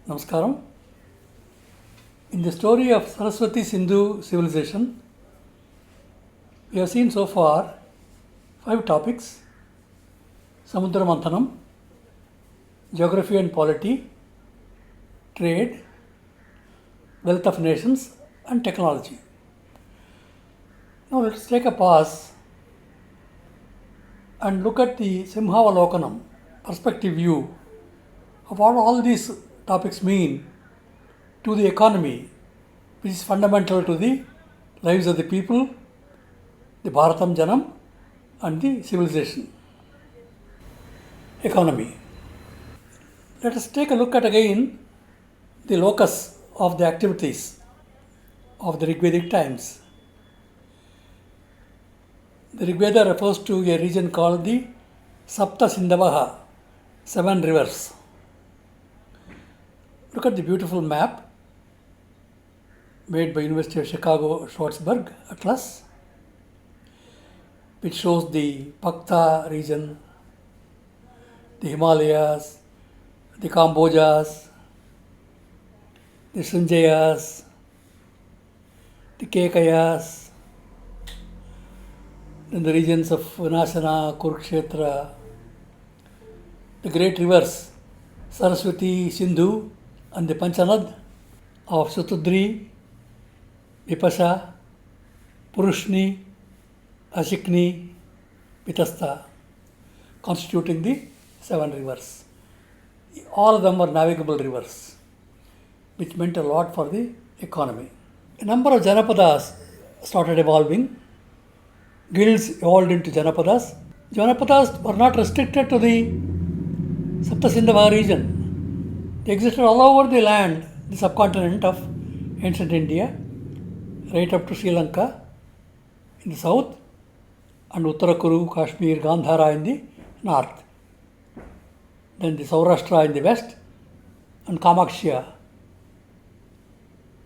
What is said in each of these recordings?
Namaskaram. In the story of Sarasvati Civilization, we have seen so far 5 topics: Samudra Manthanam, Geography and Polity, Trade, Wealth of Nations, and Technology. Now let's take a pause and look at the Simhavalokanam perspective view of what all these topics mean to the economy, which is fundamental to the lives of the people, the Bharatam Janam, and the civilization. Economy. Let us take a look at again the locus of the activities of the Rigvedic times. The Rigveda refers to a region called the Sapta Sindavaha, 7 rivers. Look at the beautiful map made by University of Chicago Schwarzberg Atlas, which shows the Pakta region, the Himalayas, the Kambojas, the Sanjayas, the Kekayas, then the regions of Vinashana, Kurukshetra, the great rivers Sarasvati, Sindhu, and the Panchanad of Sutudri, Vipasha, Purushni, Ashikni, Vitasta, constituting the 7 rivers. All of them were navigable rivers, which meant a lot for the economy. A number of Janapadas started evolving. Guilds evolved into Janapadas. Janapadas were not restricted to the Saptasindhava region. They existed all over the land, the subcontinent of ancient India, right up to Sri Lanka in the south, and Uttarakuru, Kashmir, Gandhara in the north. Then the Saurashtra in the west, and Kamakshya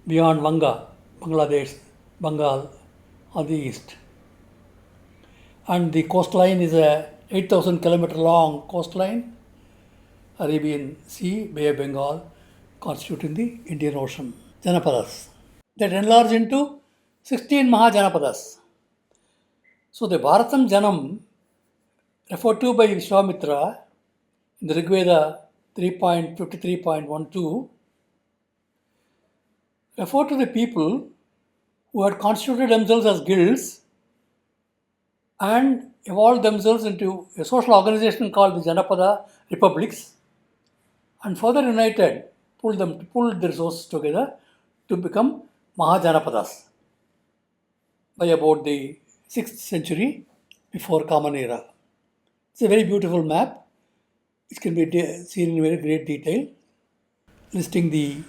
beyond Vanga, Bangladesh, Bengal on the east. And the coastline is a 8,000 kilometer long coastline, Arabian Sea, Bay of Bengal, constituting the Indian Ocean. Janapadas that enlarge into 16 Mahajanapadas. So the Bharatam Janam, referred to by Vishwamitra in the Rigveda 3.53.12, refer to the people who had constituted themselves as guilds and evolved themselves into a social organization called the Janapada Republics, and further united, pulled their resources together to become Mahajanapadas by about the 6th century before Common Era. It's a very beautiful map, which can be seen in very great detail, listing the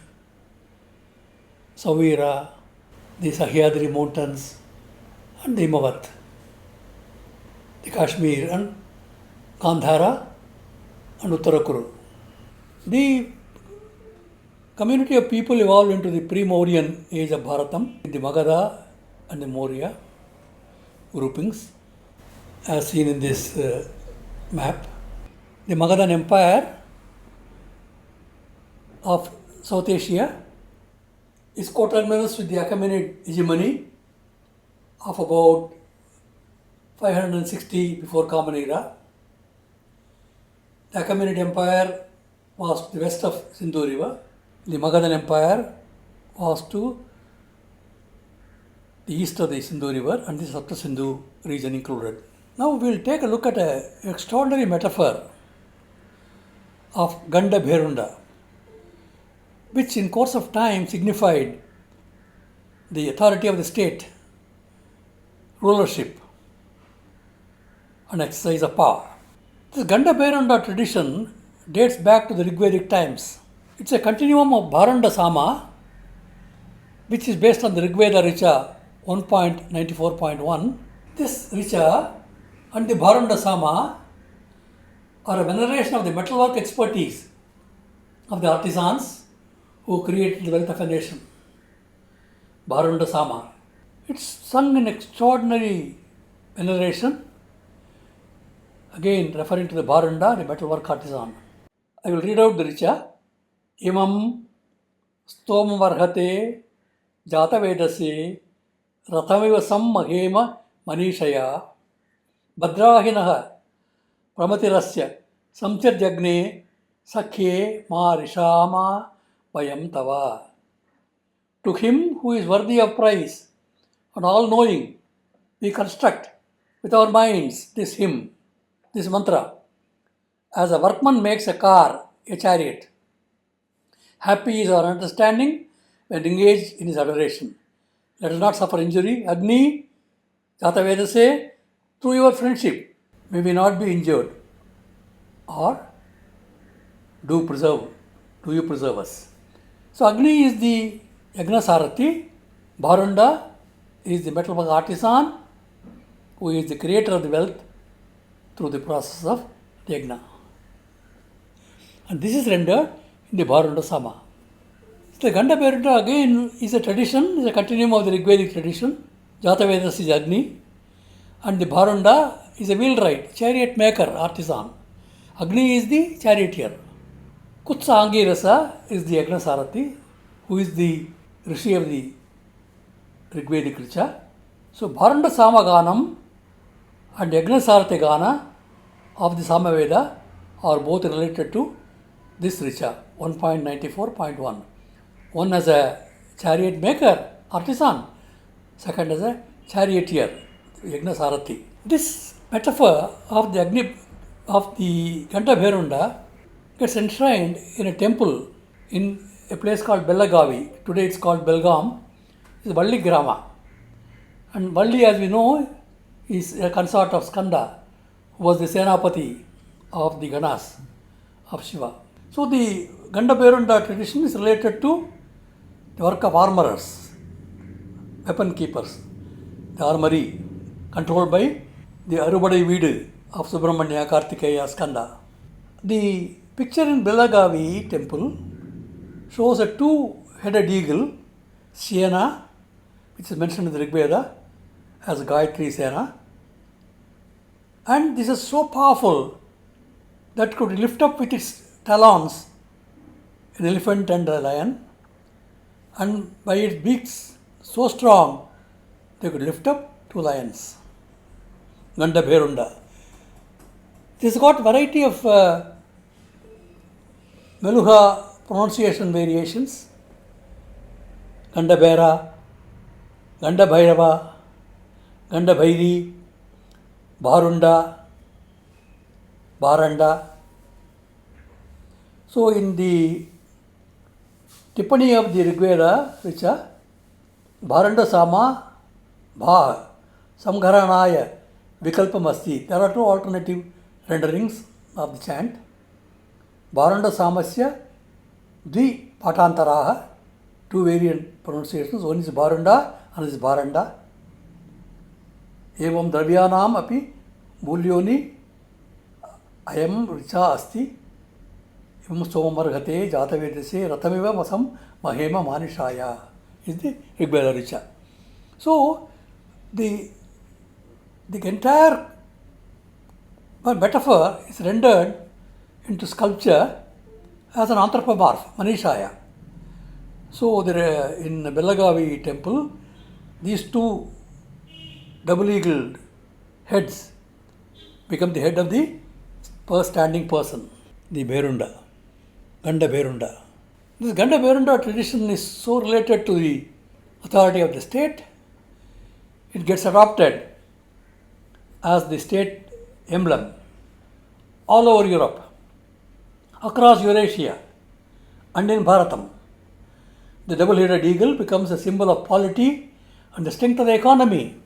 Savira, the Sahyadri mountains, and the Himavat, the Kashmir, and Gandhara, and Uttarakuru. The community of people evolved into the pre-Mauryan age of Bharatam, the Magadha and the Maurya groupings, as seen in this map. The Magadhan Empire of South Asia is coterminous with the Achaemenid hegemony of about 560 before Common Era. The Achaemenid Empire was to the west of Sindhu River. The Magadhan Empire was to the east of the Sindhu River, and the Sapta Sindhu region included. Now we will take a look at an extraordinary metaphor of Ganda Bherunda, which in course of time signified the authority of the state, rulership, and exercise of power. This Ganda Bherunda tradition dates back to the Rigvedic times. It's a continuum of Bharanda Sama, which is based on the Rigveda Richa 1.94.1. This Richa and the Bharanda Sama are a veneration of the metalwork expertise of the artisans who created the wealth of a nation. Bharanda Sama. It's sung in extraordinary veneration, again referring to the Bharanda, the metalwork artisan. I will read out the Richa इमं स्तोममर्हते जातवेदसे रथमिव महेम मनीषया भद्राहिनः प्रमतिरस्य संत्यज्ञे सख्ये मा रिषामा वयं तव. To him who is worthy of praise and all-knowing, we construct with our minds this hymn, this mantra, as a workman makes a car, a chariot. Happy is our understanding when engaged in his adoration. Let us not suffer injury. Agni, Jatavedase, through your friendship, may we not be injured. Or do you preserve us? So Agni is the Yagna Sarathi, Bharanda is the metalwork artisan who is the creator of the wealth through the process of Yagna. And this is rendered in the Bharanda Sama. So the Ganda Berunda again is a tradition, is a continuum of the Rigvedic tradition. Jatavedas is Agni and the Bharanda is a wheelwright, chariot maker, artisan. Agni is the charioteer. Kutsa Angirasa is the Yagna Sarathi, who is the Rishi of the Rigvedic Richa. So Bharanda Samaganam and Yagna Sarathi Gana of the Samaveda are both related to this Richa, 1.94.1. One as a chariot maker, artisan, second as a charioteer, Yagna Sarathi. This metaphor of the Agni of the Ganda Bherunda gets enshrined in a temple in a place called Belagavi. Today it's called Belgaum. It's Valli Grama. And Valli, as we know, is a consort of Skanda, who was the Senapati of the Ganas of Shiva. So the Ganda Bherunda tradition is related to the work of armorers, weapon keepers, the armory controlled by the Arubadai Vidu of Subramanya, Kartikeya, Skanda. The picture in Belagavi temple shows a two-headed eagle, Siena, which is mentioned in the Rigveda as Gayatri Sena. And this is so powerful that could lift up with its talons an elephant and a lion, and by its beaks so strong they could lift up two lions. Ganda Bherunda. This has got variety of Meluhha pronunciation variations. Ganda Bhera, Ganda Bhairava, Ganda Bhairi, Bharunda, Bharanda. So in the Tippani of the Rigveda, which are Bharanda Sama, Bha, Samgharanaya, Vikalpamasti. There are two alternative renderings of the chant. Bharanda Samasya, Dvi Patantaraha, two variant pronunciations. One is Bharanda, and is Bharanda. Evam Dravyanam api Mulyoni Ayam Richa Asti. Evam Somamarghate Jatavedase Ratamiva Masam Mahema Manishaya is the Rigveda Richa. So the entire metaphor is rendered into sculpture as an anthropomorph, Manishaya. So there in Belagavi temple, these two double-eagled heads become the head of the standing person, the Bherunda, Ganda Bherunda. This Ganda Bherunda tradition is so related to the authority of the state, it gets adopted as the state emblem all over Europe, across Eurasia, and in Bharatam. The double-headed eagle becomes a symbol of polity and the strength of the economy.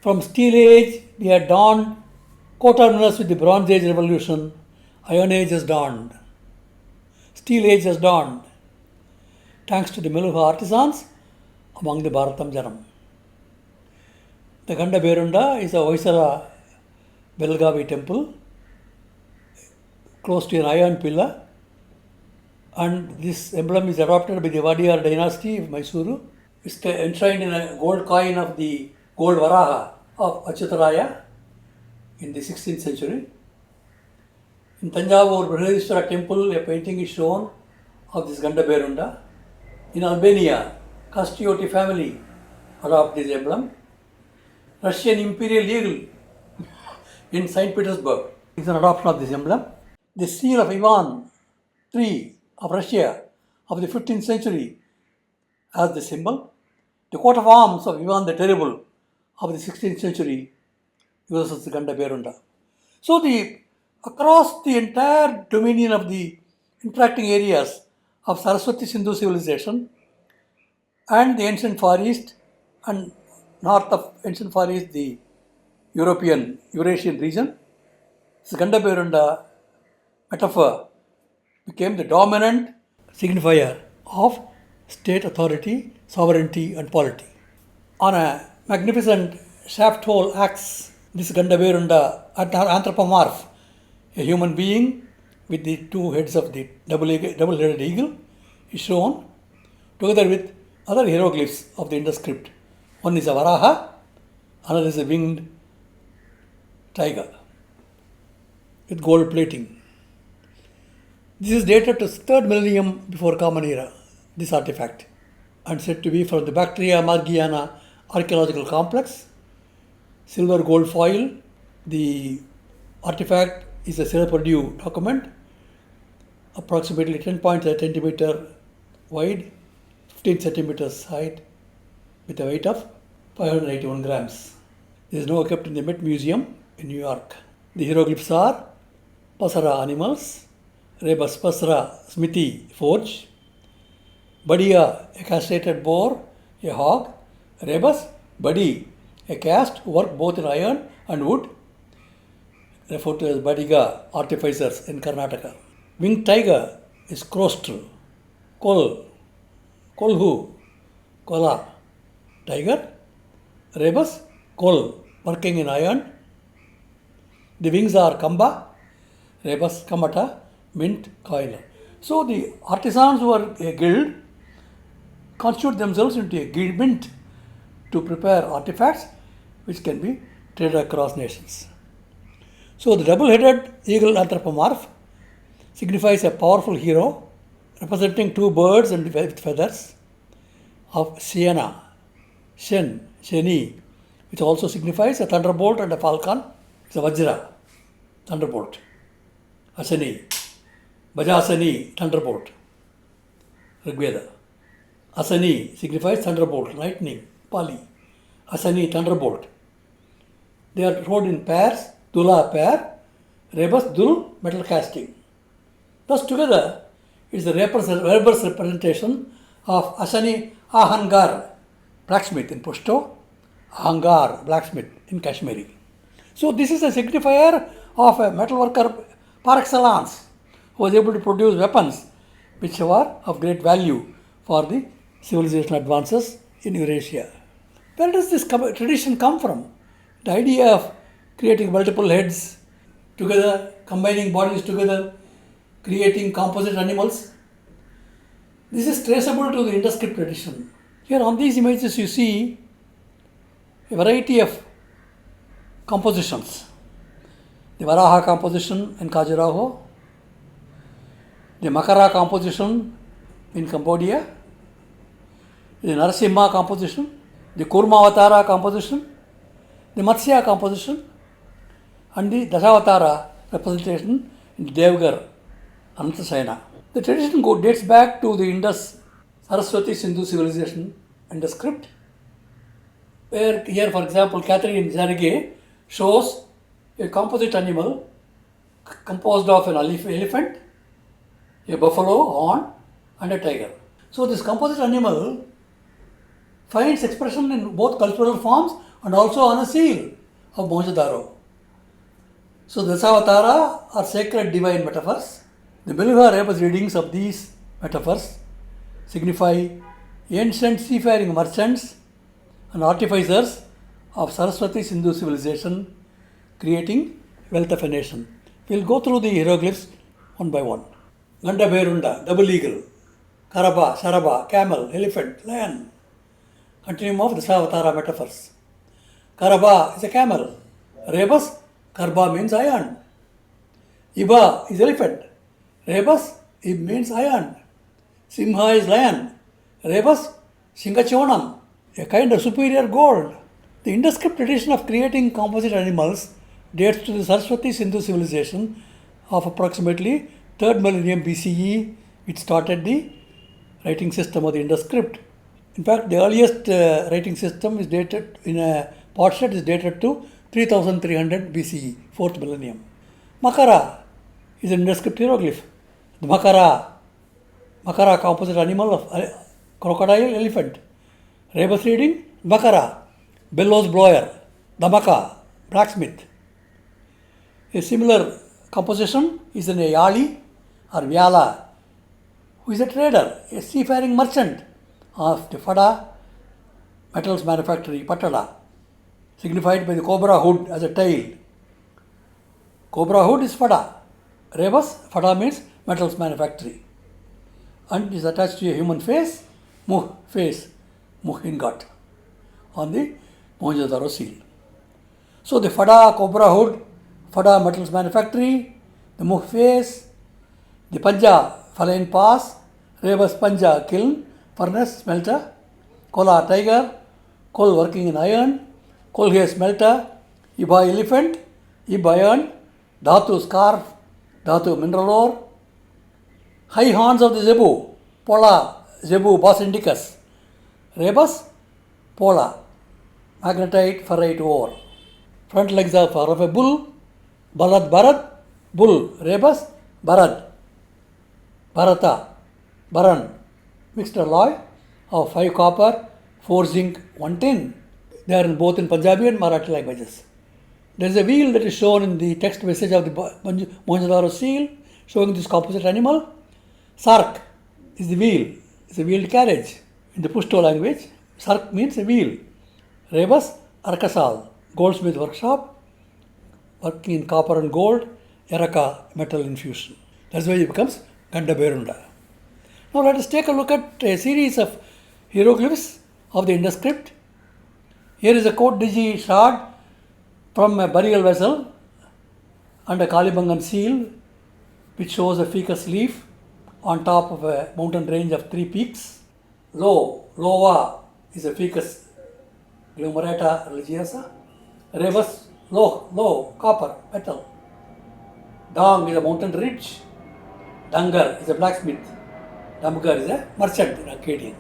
From Steel Age, we had dawned, coterminous with the Bronze Age revolution, Iron Age has dawned. Steel Age has dawned, thanks to the Meluhha artisans among the Bharatam Janam. The Ganda Bherunda is a Vaisara Belgavi temple, close to an iron pillar, and this emblem is adopted by the Vadiyar dynasty of Mysuru. It's enshrined in a gold coin of the gold Varaha of Achyutaraya in the 16th century. In Tanjavur Brihadishwara temple, a painting is shown of this Gandaberunda. In Albania, Castioti family adopt this emblem. Russian imperial eagle in St. Petersburg is an adoption of this emblem. The seal of Ivan III of Russia of the 15th century as the symbol. The coat of arms of Ivan the Terrible of the 16th century uses the Gandaberunda. So across the entire dominion of the interacting areas of Sarasvati Sindhu civilization and the ancient Far East and north of ancient Far East, the Eurasian region, this Gandaberunda metaphor became the dominant signifier of state authority, sovereignty and polity. On a magnificent shaft-hole axe, this Gandaberunda anthropomorph, a human being with the two heads of the double-headed eagle, is shown together with other hieroglyphs of the Indus script. One is a Varaha, another is a winged tiger with gold plating. This is dated to 3rd millennium before Common Era, this artifact, and said to be from the Bactria Margiana archaeological complex. Silver gold foil. The artifact is a Silver document, approximately 10.8 centimeter wide, 15 centimeters height, with a weight of 581 grams. This is now kept in the Met Museum in New York. The hieroglyphs are Pasara animals, Rebus Pasra smithy forge, Badia a castrated boar, a hog, Rebus Badi a caste who work both in iron and wood, referred to as Badiga artificers in Karnataka. Winged tiger is Krostr, Kolhu, Kola, tiger, Rebus, Kol, working in iron. The wings are Kamba, Rebus, Kamata, mint, coil. So the artisans who are a guild constitute themselves into a guild mint to prepare artifacts which can be traded across nations. So the double-headed eagle anthropomorph signifies a powerful hero representing two birds and with feathers of Siena, Sheni, which also signifies a thunderbolt and a falcon. It's a Vajra, thunderbolt. Asani, Bajasani, thunderbolt. Rigveda. Asani signifies thunderbolt, lightning, Pali. Asani, thunderbolt. They are rowed in pairs, Dula pair, Rebus Dul, metal casting. Thus together, it is a reverse representation of Asani Ahangar, blacksmith in Pashto, Ahangar, blacksmith in Kashmiri. So this is a signifier of a metal worker par excellence who was able to produce weapons which were of great value for the civilization advances in Eurasia. Where does this tradition come from? The idea of creating multiple heads together, combining bodies together, creating composite animals. This is traceable to the Indus script tradition. Here on these images you see a variety of compositions. The Varaha composition in Khajuraho, the Makara composition in Cambodia, the Narasimha composition, the Kurmavatara composition, the Matsya composition, and the Dashavatara representation in Devgar, Anantasayana. The tradition dates back to the Indus Sarasvati Sindhu civilization and the script, where here, for example, Catherine Zarige shows a composite animal composed of an elephant, a buffalo horn, and a tiger. So this composite animal finds expression in both cultural forms and also on a seal of Mohenjo-daro. So the Dasavatara are sacred divine metaphors. The Meluhha Rebus readings of these metaphors signify ancient seafaring merchants and artificers of Sarasvati Sindhu civilization creating wealth of a nation. We will go through the hieroglyphs one by one. Gandaberunda, double eagle, Karaba, Saraba, camel, elephant, lion. Continuum of the Dasavatara metaphors. Karaba is a camel. Rebus, Karba means iron. Iba is elephant. Rebus, it means iron. Simha is lion. Rebus, Singachonam, a kind of superior gold. The Indus script tradition of creating composite animals dates to the Sarasvati Sindhu civilization of approximately 3rd millennium BCE, which started the writing system of the Indus script. In fact, the earliest writing system is dated in a potsherd is dated to 3300 BCE, 4th millennium. Makara is an Indus script hieroglyph. The Makara composite animal of crocodile, elephant. Rebus reading, Makara, bellows blower, Damaka, blacksmith. A similar composition is in a Yali or Vyala, who is a trader, a seafaring merchant of the Fada metals manufactory, Patada, signified by the cobra hood as a tail. Cobra hood is Fada. Rebus, Fada means metals manufactory. And is attached to a human face, Muh face, Muh ingot, on the Mohenjo-daro seal. So the Fada cobra hood, Fada metals manufactory, the Muh face, the Panja Falain pass, Rebus Panja kiln, furnace smelter, Kola tiger, coal working in iron, Kolhe smelter, Iba elephant, Iba iron, Dhatu scarf, Dhatu mineral ore, high horns of the zebu, Pola, zebu bos indicus, Rebus, Pola, magnetite ferrite ore, front legs of a bull, Balad Bharat, bull, Rebus, Bharad, Bharata, Baran, mixed alloy of 5 copper, 4 zinc, 1 tin. They are both in Punjabi and Marathi languages. There is a wheel that is shown in the text message of the Mohenjo-daro seal showing this composite animal. Sark is the wheel. It's a wheeled carriage. In the Pushto language, Sark means a wheel. Rebus, Arkasal, goldsmith workshop, working in copper and gold, Eraka, metal infusion. That's why it becomes Ganda Berunda. Now let us take a look at a series of hieroglyphs of the Indus script. Here is a Kot Digi shard from a burial vessel and a Kalibangan seal which shows a ficus leaf on top of a mountain range of 3 peaks. Lova is a ficus glumerata religiosa. Rebus, low, copper, metal. Dang is a mountain ridge. Dangar is a blacksmith. Damgar is a merchant in Akkadian.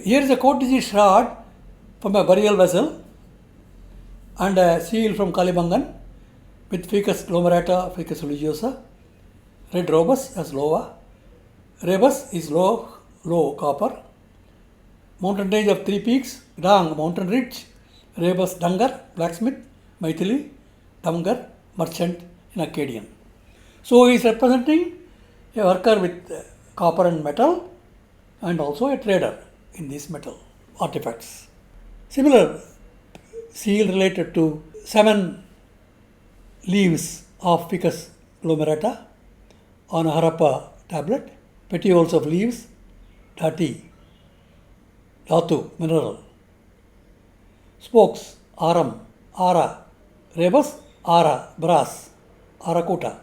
Here is a Kot Digi shard from a burial vessel and a seal from Kalibangan with ficus glomerata, ficus religiosa. Red robus as lova. Rebus is low, copper. Mountain range of 3 peaks. Dang, mountain ridge. Rebus, Dangar, blacksmith. Maithili, Damgar, merchant in Akkadian. So he is representing a worker with copper and metal and also a trader in these metal artifacts. Similar seal related to 7 leaves of ficus glomerata on a Harappa tablet, petioles of leaves, dhatu, mineral, spokes, aram, ara, rebus, ara, brass, arakota,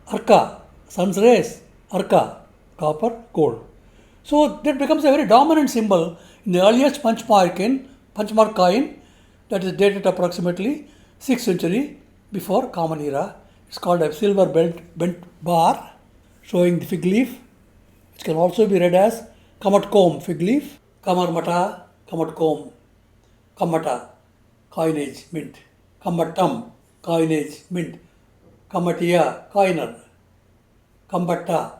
arca, sun's rays, arca, copper, gold. So that becomes a very dominant symbol in the earliest punchmark coin that is dated approximately 6th century before Common Era. It's called a silver bent bar showing the fig leaf, which can also be read as Kamatkom fig leaf, Kamarmata, Kamatkom, Kamata, coinage, mint, Kamatam, coinage, mint, Kamatia, coiner, Kambata,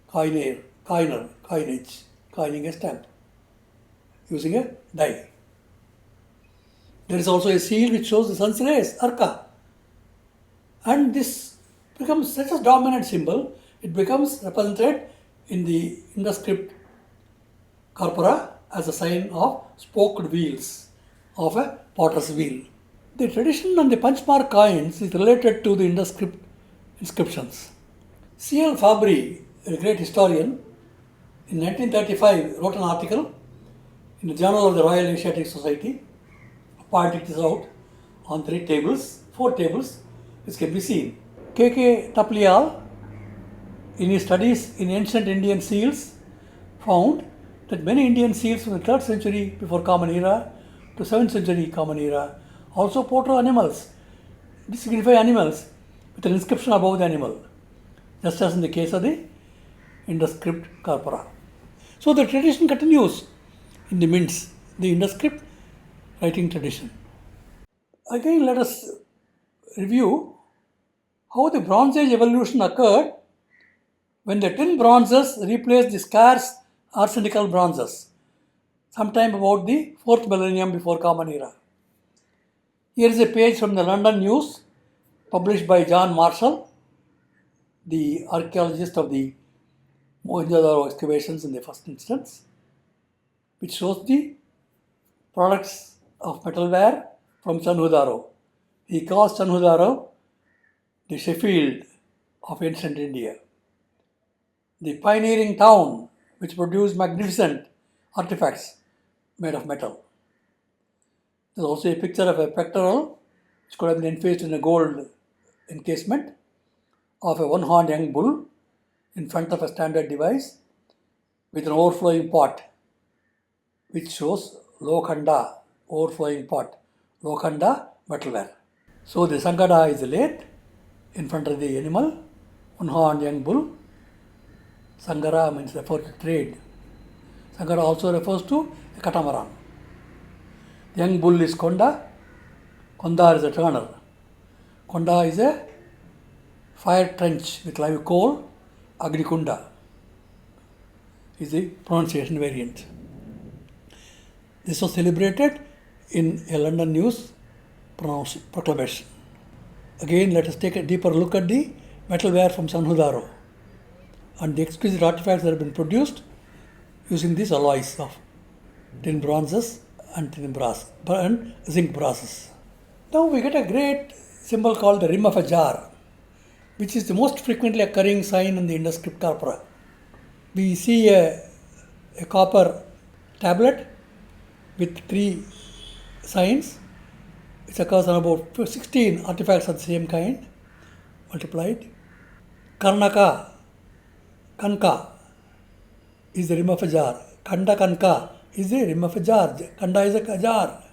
coiner, coinage, coining a stamp, using a die. There is also a seal which shows the sun's rays, Arca. And this becomes such a dominant symbol, it becomes represented in the Indus script corpora as a sign of spoked wheels of a potter's wheel. The tradition on the punchmark coins is related to the Indus script inscriptions. C.L. Fabry, a great historian, in 1935 wrote an article in the Journal of the Royal Asiatic Society, pointed this out on 4 tables, which can be seen. K.K. Taplial in his studies in ancient Indian seals, found that many Indian seals from the 3rd century before Common Era to 7th century Common Era also portray animals. These signify animals with an inscription above the animal, just as in the case of the Indus script corpora. So the tradition continues in the mints, the Indus script writing tradition. Again, let us review how the Bronze Age evolution occurred when the tin bronzes replaced the scarce arsenical bronzes, sometime about the 4th millennium before Common Era. Here is a page from the London News, published by John Marshall, the archaeologist of the Mohenjo-daro excavations in the first instance, which shows the products of metalware from Chandhudaro. He calls Chandhudaro the Sheffield of ancient India, the pioneering town which produced magnificent artifacts made of metal. There is also a picture of a pectoral which could have been infused in a gold encasement of a one-horned young bull in front of a standard device with an overflowing pot, which shows Lokhanda, overflowing pot, Lokhanda metalware. So the Sangada is the lathe in front of the animal, one-horned young bull. Sangara means refers to trade. Sangara also refers to a catamaran. The young bull is Konda. Konda is a turner. Konda is a fire trench with live coal. Agnikunda is the pronunciation variant. This was celebrated in a London News proclamation. Again, let us take a deeper look at the metalware from Chandhudaro and the exquisite artifacts that have been produced using these alloys of tin bronzes and tin brass and zinc brasses. Now we get a great symbol called the rim of a jar, which is the most frequently occurring sign in the Indus script corpora. We see a copper tablet with 3 signs, which occurs on about 16 artifacts of the same kind, multiplied. Karnaka, Kanka is the rim of a jar. Kanda Kanka is the rim of a jar. Kanda is a jar.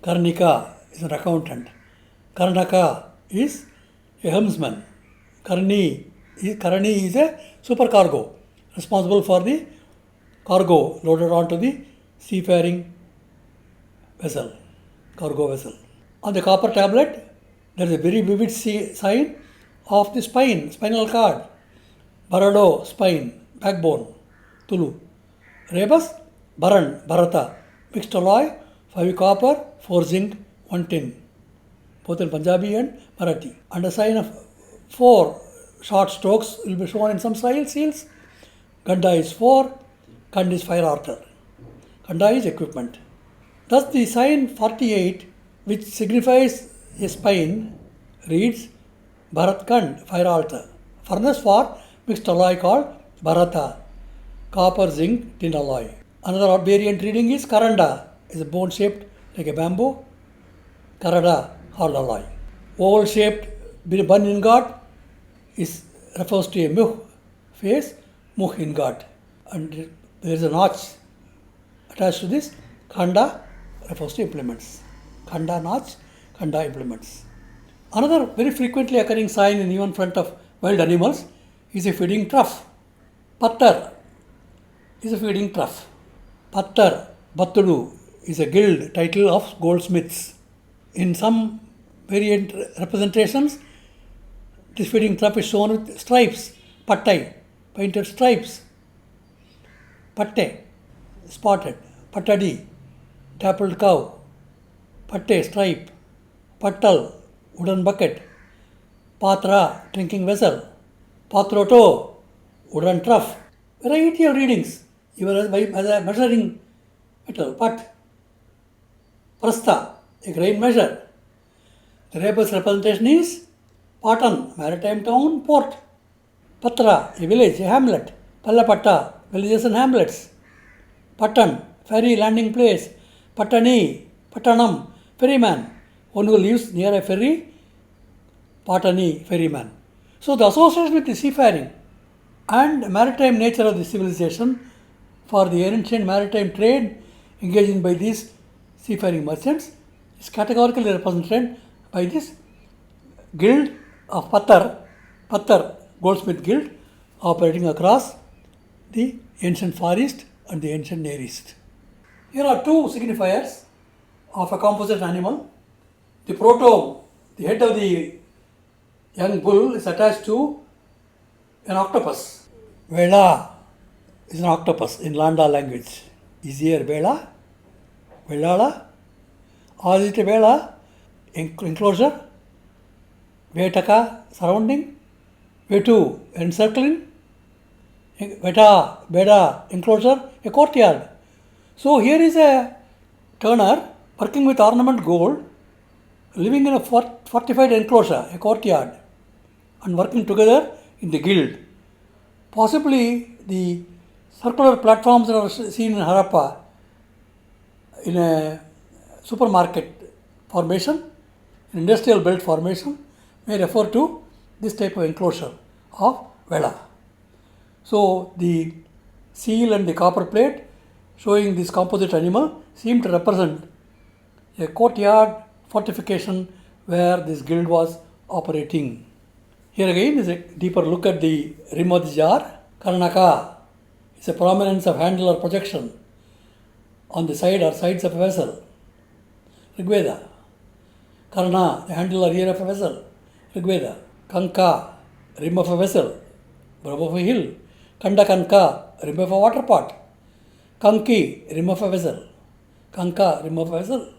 Karnika is an accountant. Karnaka is a helmsman. Karani is a supercargo, responsible for the cargo loaded onto the seafaring vessel, cargo vessel. On the copper tablet, there is a very vivid sign of the spine, spinal cord. Barado, spine, backbone, Tulu. Rebus, Baran, Bharata, mixed alloy, 5 copper, 4 zinc, 1 tin, both in Punjabi and Marathi. And a sign of 4 short strokes will be shown in some seals. Ganda is 4, Kand is fire arter. Kanda is equipment. Thus the sign 48, which signifies a spine, reads Bharat Kand, fire altar. Furnace for mixed alloy called Bharata, copper, zinc, tin alloy. Another variant reading is Karanda, is a bone shaped like a bamboo. Karada, hard alloy. Oval shaped bun ingot refers to a muh face, muh ingot. And there is a notch attached to this. Khanda refers to implements. Khanda notch, Khanda implements. Another very frequently occurring sign in even front of wild animals is a feeding trough. Pattar is a feeding trough. Pattar, Battudu is a guild title of goldsmiths. In some variant representations, this feeding trough is shown with stripes, pattai, painted stripes. Patte, spotted. Pattadi, dappled cow. Patte, stripe. Pattal, wooden bucket. Patra, drinking vessel. Patroto, wooden trough. Variety of readings, even by measuring metal. Pat, prastha, a grain measure. The rebus representation is Patan, maritime town, port. Patra, a village, a hamlet. Pallapatta, villages and hamlets. Patan, ferry landing place. Patani, Patanam, ferryman, one who lives near a ferry. Patani, ferryman. So the association with the seafaring and maritime nature of the civilization for the ancient maritime trade engaged by these seafaring merchants is categorically represented by this guild of Pattar goldsmith guild operating across the ancient Far East and the ancient Near East. Here are two signifiers of a composite animal. The proto, the head of the young bull is attached to an octopus. Vela is an octopus in Landa language. Is here Vela, Velala, or is it a Vela enclosure, Vetaka surrounding, Vetu encircling, Veta, Veda enclosure, a courtyard. So here is a turner working with ornament gold, living in a fortified enclosure, a courtyard, and working together in the guild. Possibly the circular platforms that are seen in Harappa in a supermarket formation, an industrial belt formation, may refer to this type of enclosure of Vela. So the seal and the copper plate showing this composite animal seem to represent a courtyard fortification where this guild was operating. Here again is a deeper look at the rim of the jar. Karnaka is a prominence of handle or projection on the side or sides of a vessel. Rigveda. Karna, the handle or ear of a vessel. Rigveda. Kanka, rim of a vessel, brow of a hill. Kanda Kanka, rim of a water pot. Kanki, rim of a vessel. Kanka, rim of a vessel.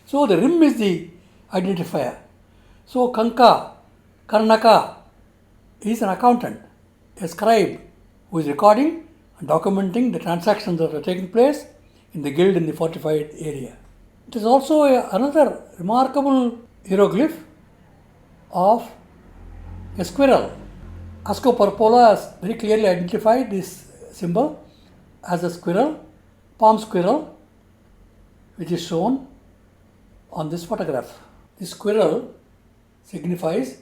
So the rim is the identifier. So Kanka, Karnaka is an accountant, a scribe who is recording and documenting the transactions that are taking place in the guild in the fortified area. It is also another remarkable hieroglyph of a squirrel. Asco Porpola has very clearly identified this symbol as a squirrel, palm squirrel, which is shown on this photograph. This squirrel signifies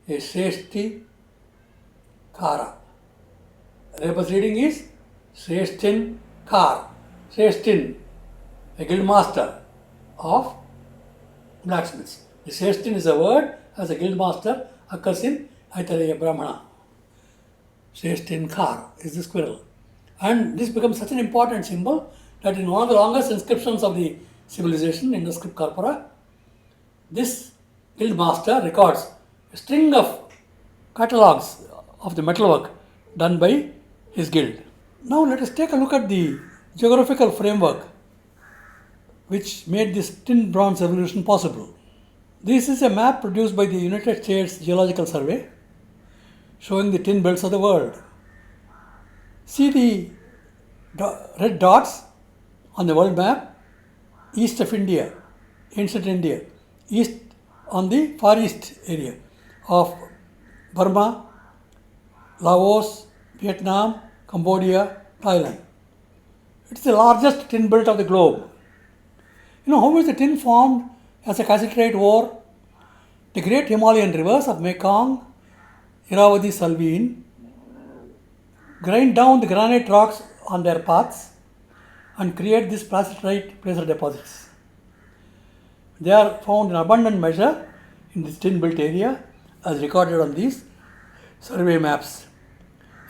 a Shreshti Kara. Rebus reading is Shreshtin Kar. Shreshtin, a guild master of blacksmiths. The Shreshtin is a word as a guild master occurs in Aitareya Brahmana. Shreshtin Kar is the squirrel. And this becomes such an important symbol that in one of the longest inscriptions of the civilization, Indus script corpora, this guild master records a string of catalogues of the metalwork done by his guild. Now let us take a look at the geographical framework which made this tin bronze evolution possible. This is a map produced by the United States Geological Survey showing the tin belts of the world. See the red dots on the world map, east of India, ancient India, east on the Far East area of Burma, Laos, Vietnam, Cambodia, Thailand. It is the largest tin belt of the globe. You know how is the tin formed as a cassiterite ore? The great Himalayan rivers of Mekong, Irrawaddy, Salween grind down the granite rocks on their paths and create these placer deposits. They are found in abundant measure in this tin belt area as recorded on these survey maps.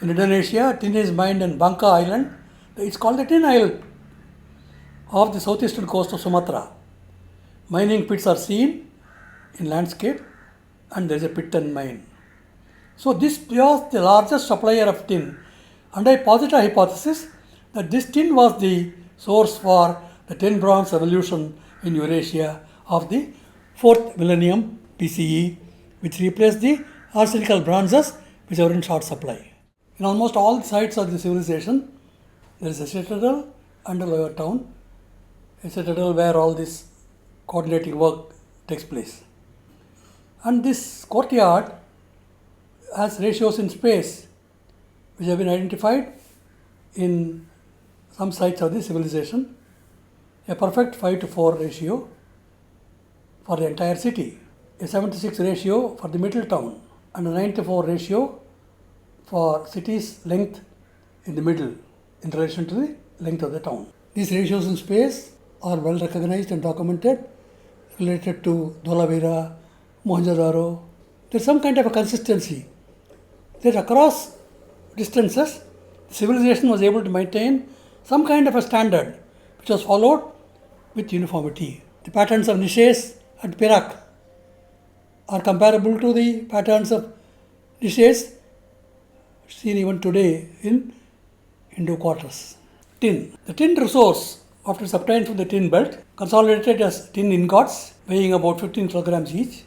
In Indonesia, tin is mined in Bangka Island. It's called the Tin Isle of the southeastern coast of Sumatra. Mining pits are seen in landscape and there is a pit and mine. So this was the largest supplier of tin, and I posit a hypothesis that this tin was the source for the tin bronze evolution in Eurasia of the 4th millennium BCE, which replaced the arsenical bronzes which were in short supply. In almost all the sites of the civilization, there is a citadel and a lower town, a citadel where all this coordinating work takes place. And this courtyard has ratios in space which have been identified in some sites of the civilization. A perfect 5:4 ratio for the entire city, a 76 ratio for the middle town, and a 94 ratio for city's length in the middle in relation to the length of the town. These ratios in space are well recognized and documented related to Dholavira, Mohenjo-daro. There is some kind of a consistency that across distances, civilization was able to maintain some kind of a standard which was followed with uniformity. The patterns of niches at Perak are comparable to the patterns of niches seen even today in Hindu quarters. Tin. The tin resource, after it's obtained from the tin belt, consolidated as tin ingots weighing about 15 kilograms each.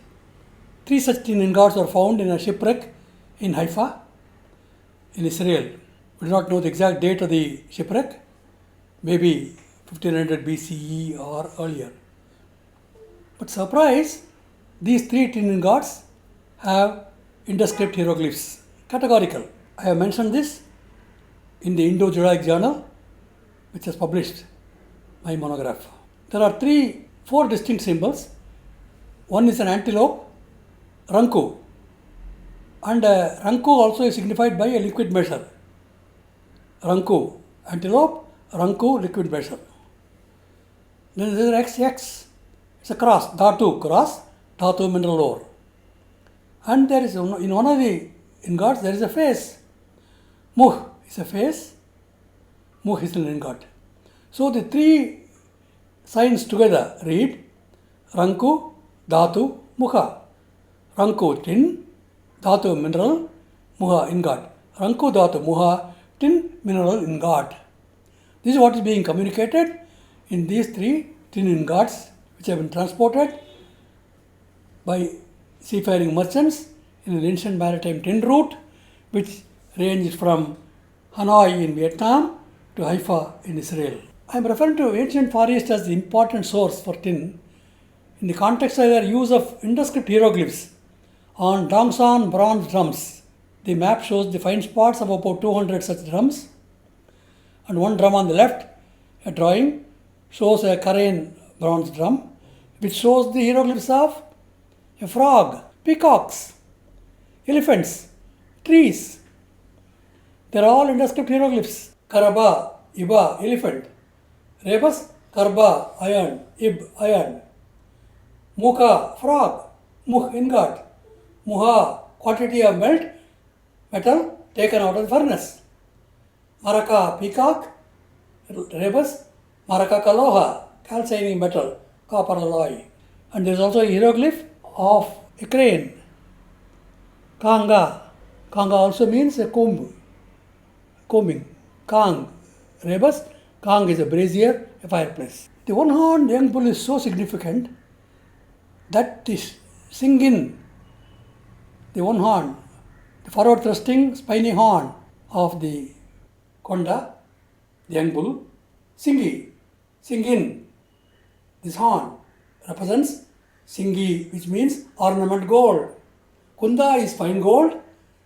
3 such tin ingots were found in a shipwreck in Haifa, in Israel. We do not know the exact date of the shipwreck, maybe 1500 BCE or earlier. But surprise, these 3 tin ingots have Indus script hieroglyphs, categorical. I have mentioned this in the Indo-Judaic journal, which has published my monograph. There are 4 distinct symbols. One is an antelope, ranku, and ranku also is signified by a liquid measure. Ranku, antelope, ranku, liquid measure. Then there is XX, it's a cross, dhatu, cross, dhatu mineral ore. And there is, in one of the ingots, there is a face. Muh is a face, muh is an ingot. So the 3 signs together read ranku, dhatu, muha. Ranku, tin, dhatu, mineral, muha, ingot. Ranku, dhatu, muha, tin, mineral, ingot. This is what is being communicated in these 3 tin ingots, which have been transported by seafaring merchants in an ancient maritime tin route, which ranged from Hanoi in Vietnam to Haifa in Israel. I am referring to ancient Far East as the important source for tin in the context of their use of Indus script hieroglyphs on Dongsan bronze drums. The map shows the find spots of about 200 such drums, and one drum on the left, a drawing, shows a Karain bronze drum, which shows the hieroglyphs of a frog, peacocks, elephants, trees. They are all Indus script hieroglyphs. Karaba, Iba, elephant. Rebus, Karba, iron, Ib, iron. Mukha, frog. Muh, ingot. Muha, quantity of metal taken out of the furnace. Maraka, peacock. Rebus, Maraka, kaloha, calcining metal, copper alloy. And there is also a hieroglyph of a crane. Kanga. Kanga also means a comb, combing. Kang. Rebus. Kang is a brazier, a fireplace. The one-horned young bull is so significant that the singin, the one horn, the forward thrusting spiny horn of the konda, the young bull, singin, this horn represents singi, which means ornament gold. Kunda is fine gold,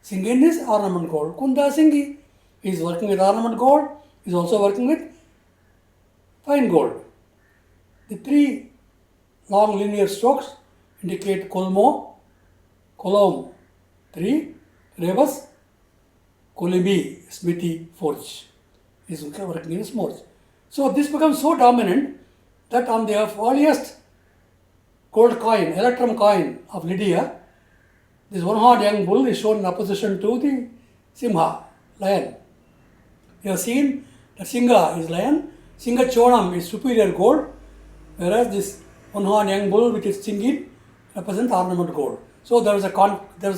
singin is ornament gold. Kunda singi is working with ornament gold, is also working with fine gold. The 3 long linear strokes indicate kolmo, kolom, 3, rebus, kolimi, smithy, forge. Is working in a smorge. So this becomes so dominant that on the earliest gold coin, electrum coin of Lydia, this one-horned young bull is shown in opposition to the simha, lion. You have seen that Singa is lion, Singa Chonam is superior gold, whereas this one-horned young bull with its singin represents ornament gold. So there was a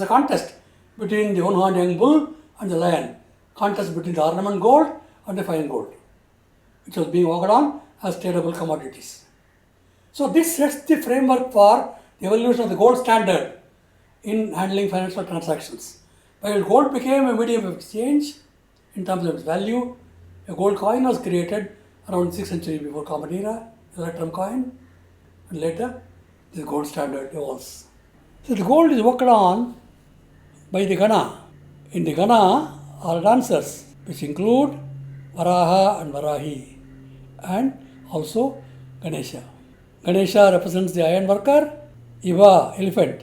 contest between the one-horned young bull and the lion, contest between the ornament gold and the fine gold, which was being worked on as tradable commodities. So this sets the framework for the evolution of the gold standard in handling financial transactions. While gold became a medium of exchange in terms of its value, a gold coin was created around 6th century before Common Era, electrum coin, and later the gold standard evolves. So the gold is worked on by the Gana. In the Gana are dancers, which include Varaha and Varahi, and also Ganesha. Ganesha represents the iron worker, Iva, elephant,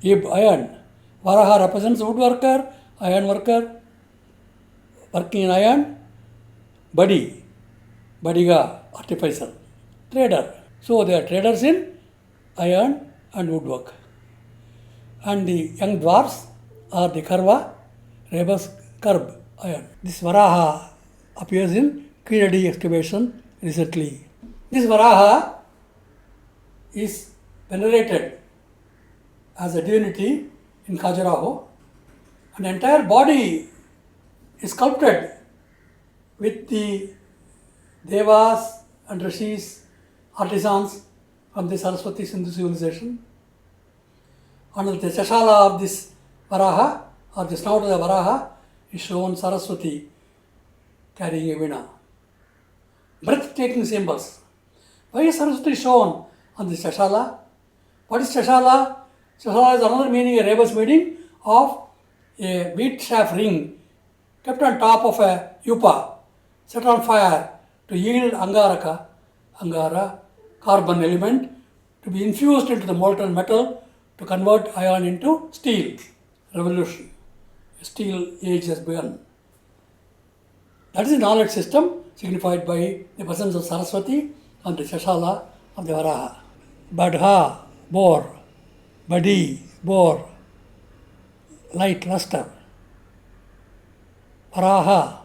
Ib, iron. Varaha represents woodworker, iron worker, working in iron, Badiga, artificer, trader. So they are traders in iron and woodwork. And the young dwarfs are the Karva, rebus, curb, iron. This Varaha appears in Kiradi excavation recently. This Varaha is venerated as a divinity in Khajuraho, and the entire body is sculpted with the devas and rishis, artisans from the Sarasvati Civilization. Under the chashala of this Varaha, or the snout of the Varaha, is shown Saraswati carrying a veena. Breathtaking symbols. Why is Saraswati shown on the chashala? What is chashala? Chashala is another meaning, a rebus meaning of a wheat shaft ring kept on top of a yupa, set on fire to yield angara, carbon element, to be infused into the molten metal to convert iron into steel. Revolution. A steel age has begun. That is the knowledge system signified by the presence of Saraswati on the chashala of the Varaha. Badha, bore. Badi, bore. Light, luster. Varaha,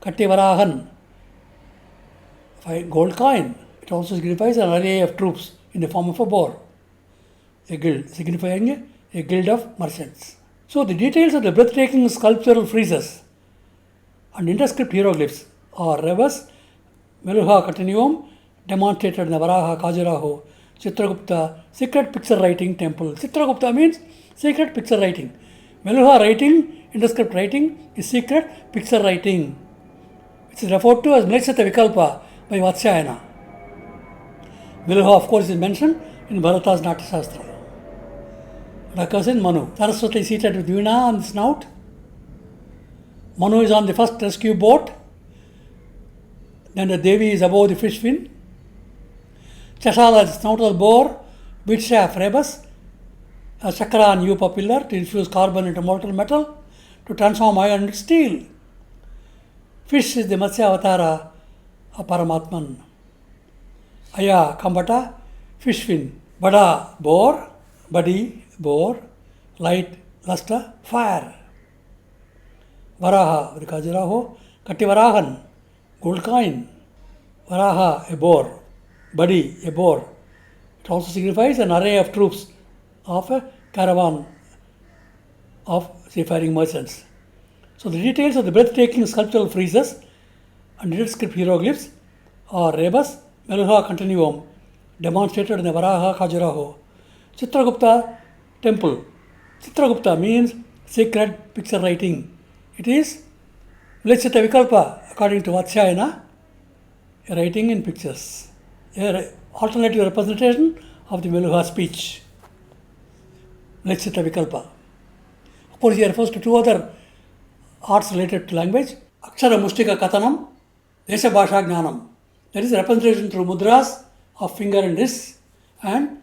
Katti Varahan, gold coin. It also signifies an array of troops in the form of a boar. A guild, signifying a guild of merchants. So the details of the breathtaking sculptural friezes and Indus hieroglyphs are rebus, Meluhha continuum, demonstrated in the Varaha Khajuraho, Chitragupta secret picture writing temple. Chitragupta means secret picture writing. Meluhha writing, Indus writing is secret picture writing. It is referred to as Mlechata Vikalpa by Vatsyayana. Meluhha, of course, is mentioned in Bharata's Natya Shastra. It occurs in Manu. Saraswati is seated with Veena on the snout. Manu is on the first rescue boat. Then the Devi is above the fish fin. Chashala is the snout of the boar, bead shaft rebus, a chakra and yupa pillar to infuse carbon into molten metal to transform iron into steel. Fish is the Matsya Avatara of Paramatman. Aya Kambata, fish fin. Bada, boar. Badi, boar. Light, luster, fire. Varaha, the Khajuraho. Katti Varahan, gold coin. Varaha, a boar. Badi, a boar. It also signifies an array of troops of a caravan of seafaring merchants. So the details of the breathtaking sculptural friezes and inscripted hieroglyphs are rebus, Meluhha continuum, demonstrated in the Varaha Khajuraho. Chitragupta temple. Chitragupta means secret picture writing. It is Mlechata Vikalpa, according to Vatsyayana, a writing in pictures. An alternative representation of the Meluhha speech. Mlechata Vikalpa. Of course, he refers to two other arts related to language. Akshara Mustika Katanam, Desha Bhasha Jnanam. There is a representation through mudras of finger and wrist, and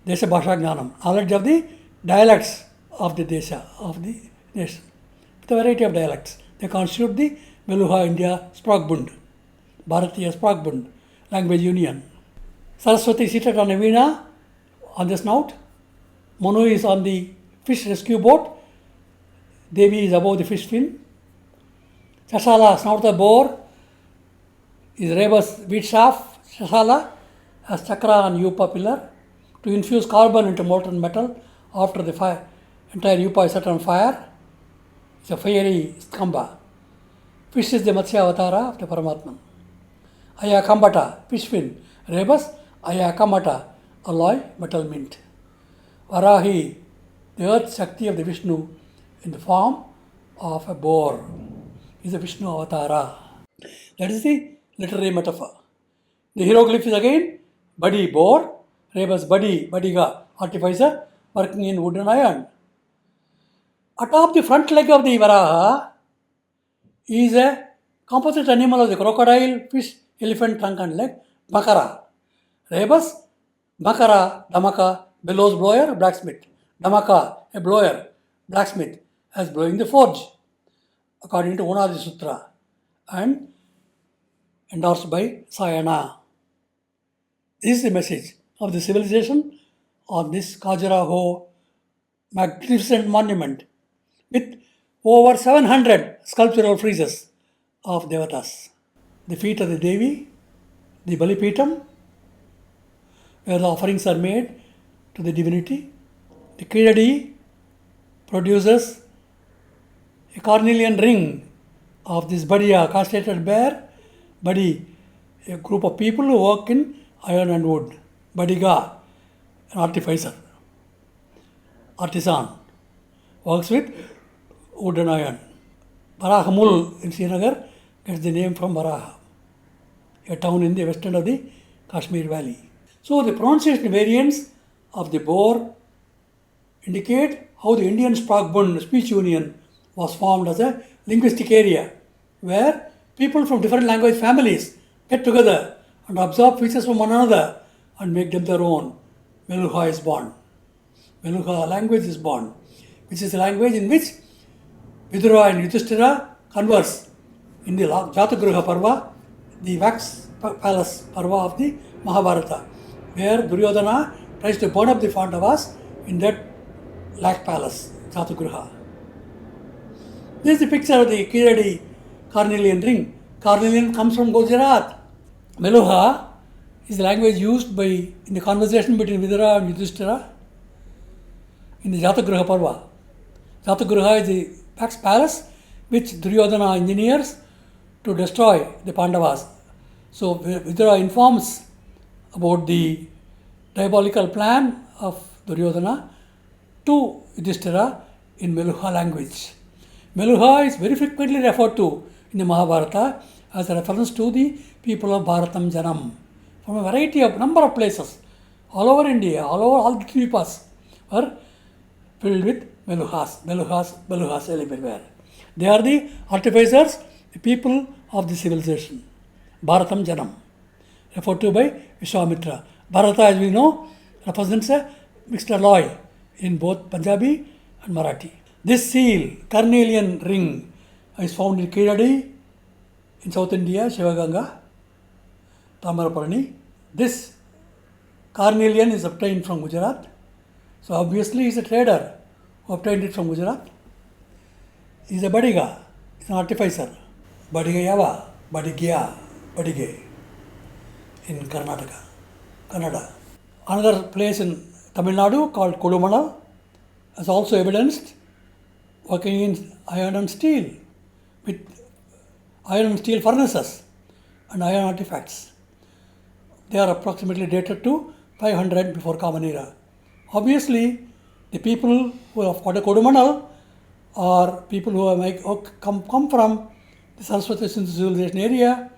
Desha Bhasha Jnanam, knowledge of the dialects of the Desha, of the nation. With a variety of dialects. They constitute the Meluhha India Spragbund, Bharatiya Spragbund, language union. Saraswati seated on a veena on the snout. Manu is on the fish rescue boat. Devi is above the fish fin. Chashala, snout of the boar, is rebus wheat shaft. Chashala has chakra and yupa pillar to infuse carbon into molten metal after the fire. Entire yupa is set on fire. It's a fiery skamba. Fish is the Matsya Avatara of the Paramatman. Aya Kambata, fish fin. Rebus, Aya Kamata, alloy, metal mint. Varahi, the earth Shakti of the Vishnu in the form of a boar, is the Vishnu Avatara. That is the literary metaphor. The hieroglyph is again Badi, boar. Rebus, Badiga, artificer, working in wood and iron. Atop the front leg of the Varaha is a composite animal of the crocodile, fish, elephant, trunk and leg, Makara. Rebus, Makara, Damaka, bellows blower, blacksmith. Damaka, a blower, blacksmith. as blowing the forge, according to Onadi Sutra, and endorsed by Sayana. This is the message of the civilization on this Khajuraho magnificent monument with over 700 sculptural friezes of Devatas. The feet of the Devi, the Balipitam, where the offerings are made to the divinity. The Kiradi produces a cornelian ring of this Badiya, castrated bear, Badi, a group of people who work in iron and wood. Badiga, an artificer, artisan, works with wood and iron. Barahamul in Srinagar gets the name from Baraha, a town in the western of the Kashmir Valley. So the pronunciation variants of the Boer indicate how the Indian Spraakbund speech union was formed as a linguistic area where people from different language families get together and absorb features from one another and make them their own. Meluhha is born. Meluhha language is born, which is a language in which Vidura and Yudhishthira converse in the Jatagruha Parva, the wax palace Parva of the Mahabharata, where Duryodhana tries to burn up the Pandavas in that lac palace, Jatagruha. This is the picture of the Kiradi cornelian ring. Cornelian comes from Gujarat. Meluhha is the language used in the conversation between Vidura and Yudhishthira in the Jatagruha Parva. Jatagruha is the wax palace which Duryodhana engineers to destroy the Pandavas. So Vidura informs about the diabolical plan of Duryodhana to Yudhishthira in Meluhha language. Meluhha is very frequently referred to in the Mahabharata as a reference to the people of Bharatam Janam from a variety of number of places all over India, all the Dvipas were filled with Meluhhas everywhere. They are the artificers, the people of the civilization. Bharatam Janam, referred to by Vishwamitra. Bharata, as we know, represents a mixed alloy in both Punjabi and Marathi. This seal, carnelian ring, is found in Kiradi, in South India, Shivaganga, Tamaraparani. This carnelian is obtained from Gujarat. So obviously he is a trader who obtained it from Gujarat. He is a Badiga, he is an artificer. Badigayava, Badigya, Badige in Karnataka, Kannada. Another place in Tamil Nadu called Kodumala has also evidenced working in iron and steel with iron and steel furnaces and iron artifacts. They are approximately dated to 500 before Common Era. Obviously, the people who have got a Kodumanal are people who have come from the Sarasvati Civilization area,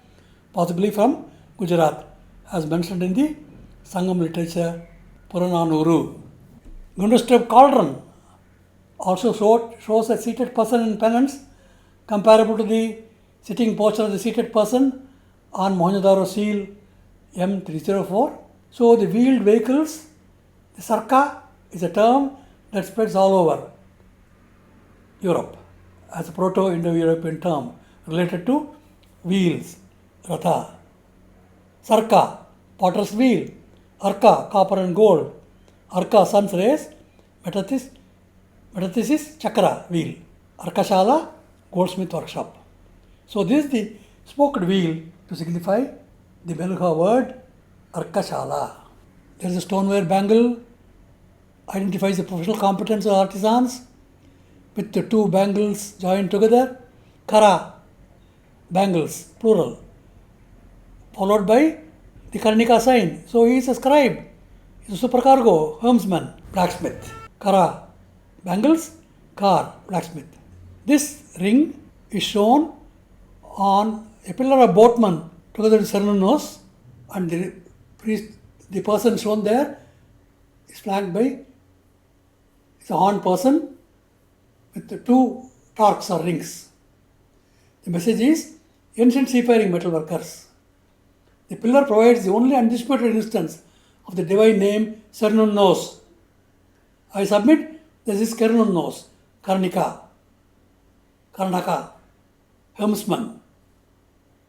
possibly from Gujarat, as mentioned in the Sangam literature, Purananuru. Gundestrup cauldron also shows a seated person in penance comparable to the sitting posture of the seated person on Mohenjo-daro seal M304. So the wheeled vehicles, the sarka is a term that spreads all over Europe as a Proto-Indo-European term related to wheels, ratha. Sarka, potter's wheel. Arka, copper and gold. Arka, sun's rays. Metathis is chakra, wheel. Arkashala, goldsmith workshop. So this is the spoked wheel to signify the Meluhha word Arkashala. There is a stoneware bangle, identifies the professional competence of artisans with the two bangles joined together. Kara, bangles, plural, followed by the Karnika sign. So he is a scribe, he is a supercargo, helmsman, blacksmith. Kara, bangles, car, blacksmith. This ring is shown on a pillar of boatman together with Cernunnos, and the person shown there is flanked by a horned person with the two torques or rings. The message is ancient seafaring metal workers. The pillar provides the only undisputed instance of the divine name Cernunnos. I submit this is Cernunnos, Karnika, Karnaka, helmsman,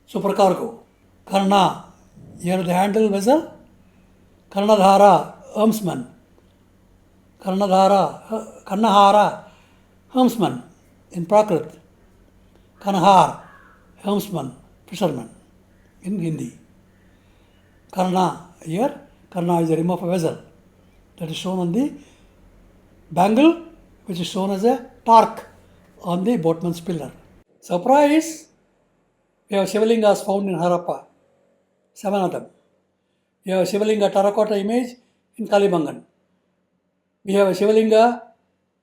supercargo. Karna, here the handle vessel. Karnadhara, helmsman. Karnahara, helmsman in Prakrit. Kanahar, helmsman, fisherman in Hindi. Karna, here, Karna is the rim of a vessel. That is shown on the bangle, which is shown as a torque on the boatman's pillar. Surprise! We have Shivalingas found in Harappa, 7 of them. We have a Shivalinga terracotta image in Kalibangan. We have a Shivalinga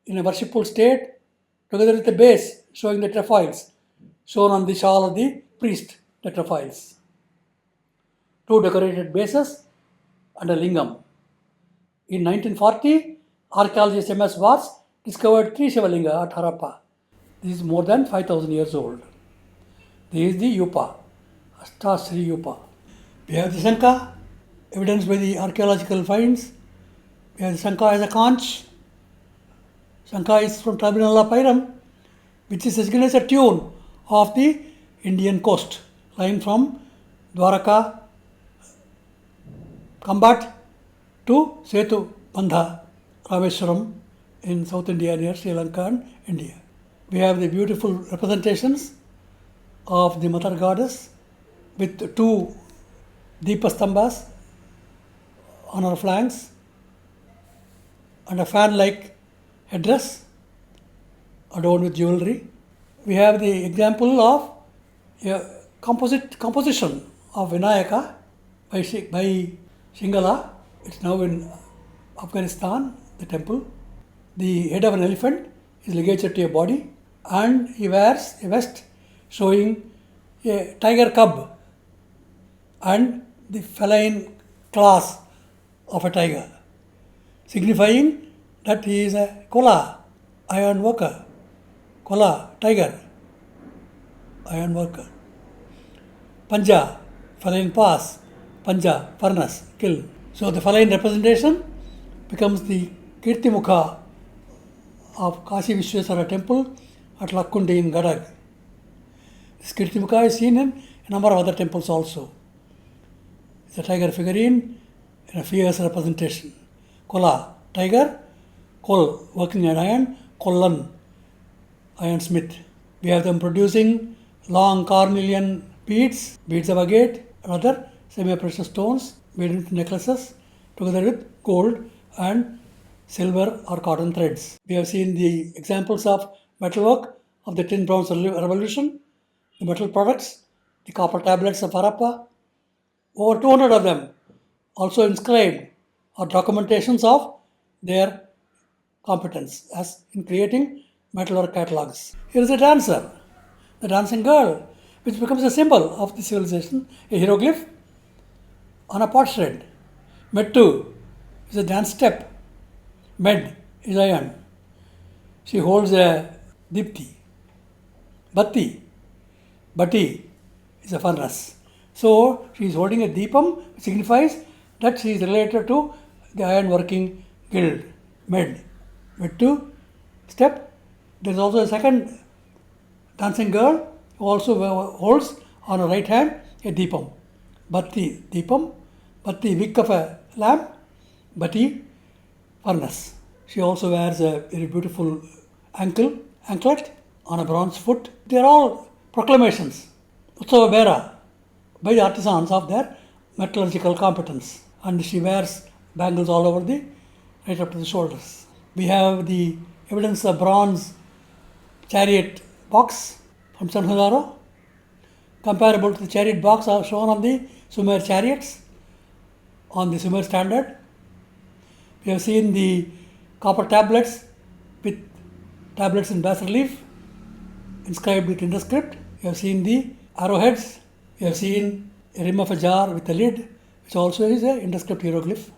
in a worshipful state together with a base showing the trefoils shown on the shawl of the priest, the trefoils. 2 decorated bases and a lingam. In 1940, archaeologist M.S. Vars discovered 3 Shivalinga at Harappa. This is more than 5,000 years old. This is the Yupa, Astasri Yupa. We have the Shankha, evidenced by the archaeological finds. We have the Shankha as a conch. Shankha is from Tribunal Pyram, which is a signature tune of the Indian coast, lying from Dwaraka, Kambat to Setu, Bandha, Rameswaram in South India near Sri Lanka and India. We have the beautiful representations of the Mother Goddess with 2 Deepastambhas on her flanks and a fan-like headdress adorned with jewelry. We have the example of a composition of Vinayaka by Shingala. It's now in Afghanistan, the temple. The head of an elephant is ligated to a body, and he wears a vest showing a tiger cub and the feline claws of a tiger, signifying that he is a Kola, iron worker. Kola, tiger, iron worker. Panja, feline pass. Panja, furnace, kiln. So the feline representation becomes the Kirtimukha of Kashi Vishweswara temple at Lakkundi in Gadag. This Kirtimukha is seen in a number of other temples also. It's a tiger figurine in a fierce representation. Kola, tiger. Kol, working at iron. Kollan, ironsmith. We have them producing long cornelian beads of agate and other semi-precious stones made into necklaces together with gold and silver or cotton threads. We have seen the examples of metalwork of the tin bronze revolution, the metal products, the copper tablets of Harappa, over 200 of them also inscribed are documentations of their competence as in creating metalwork catalogs. Here is a dancer, the dancing girl, which becomes a symbol of the civilization, a hieroglyph on a potsherd. Mettu is a dance step. Med is iron. She holds a dipti. Batti is a furnace. So she is holding a deepam, which signifies that she is related to the iron working guild. Mettu, step. There is also a second dancing girl who also holds on her right hand a deepam. Batti, deepam. Batti, wick of a lamp. Batti, furnace. She also wears a very beautiful anklet on a bronze foot. They are all proclamations, Utsava Bera, by the artisans of their metallurgical competence. And she wears bangles all over right up to the shoulders. We have the evidence of bronze chariot box from Sanhudaro, comparable to the chariot box shown on the Sumer chariots on the Sumer standard. We have seen the copper tablets with tablets in bas relief inscribed with Indus script. We have seen the arrowheads. We have seen a rim of a jar with a lid, which also is an Indus script hieroglyph.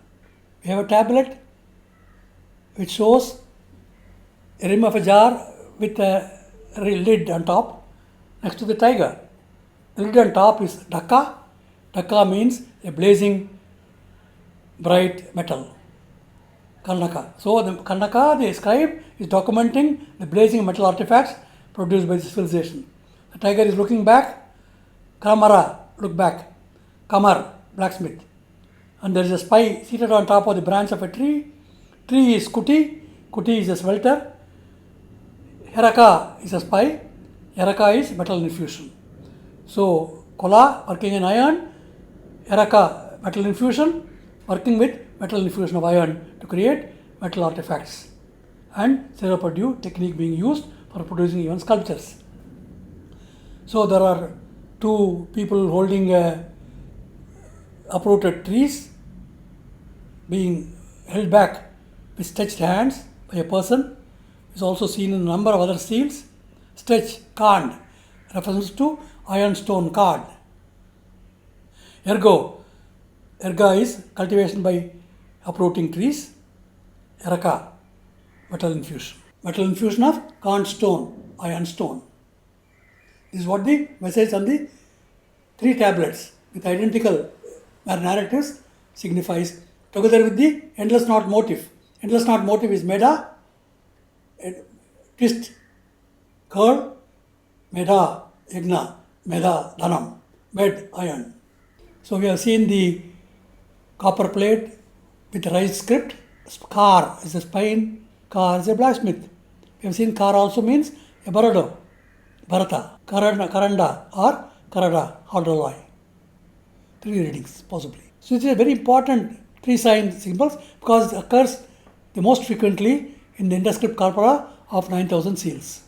We have a tablet which shows a rim of a jar with a lid on top next to the tiger. The lid on top is Dhaka. Dhaka means a blazing bright metal. Karnaka. So the Karnaka, the scribe, is documenting the blazing metal artifacts produced by this civilization. The tiger is looking back, Kramara, look back, Kamar, blacksmith. And there is a spy seated on top of the branch of a tree. Tree is Kuti, Kuti is a smelter, Heraka is a spy, Heraka is metal infusion. So, Kola working in iron, Heraka metal infusion, working with metal infusion of iron to create metal artifacts, and Seropadu technique being used for producing even sculptures. So there are two people holding uprooted trees being held back with stretched hands by a person. Is also seen in a number of other seals. Stretch, card, reference to ironstone card. Erga is cultivation by uprooting trees. Eraka, metal infusion. Metal infusion of corn stone, iron stone. This is what the message on the 3 tablets with identical narratives signifies, together with the endless knot motif. Endless knot motif is Meda, twist, curl, Meda, Yagna, Meda, Dhanam, Med, iron. So we have seen the copper plate with raised script. Kar is a spine, Kar is a blacksmith. We have seen Kar also means a Barado, Bharata, Karanda or Karada, Haldoloi. 3 readings possibly. So it is a very important 3 sign symbols because it occurs the most frequently in the Indus script corpora of 9000 seals.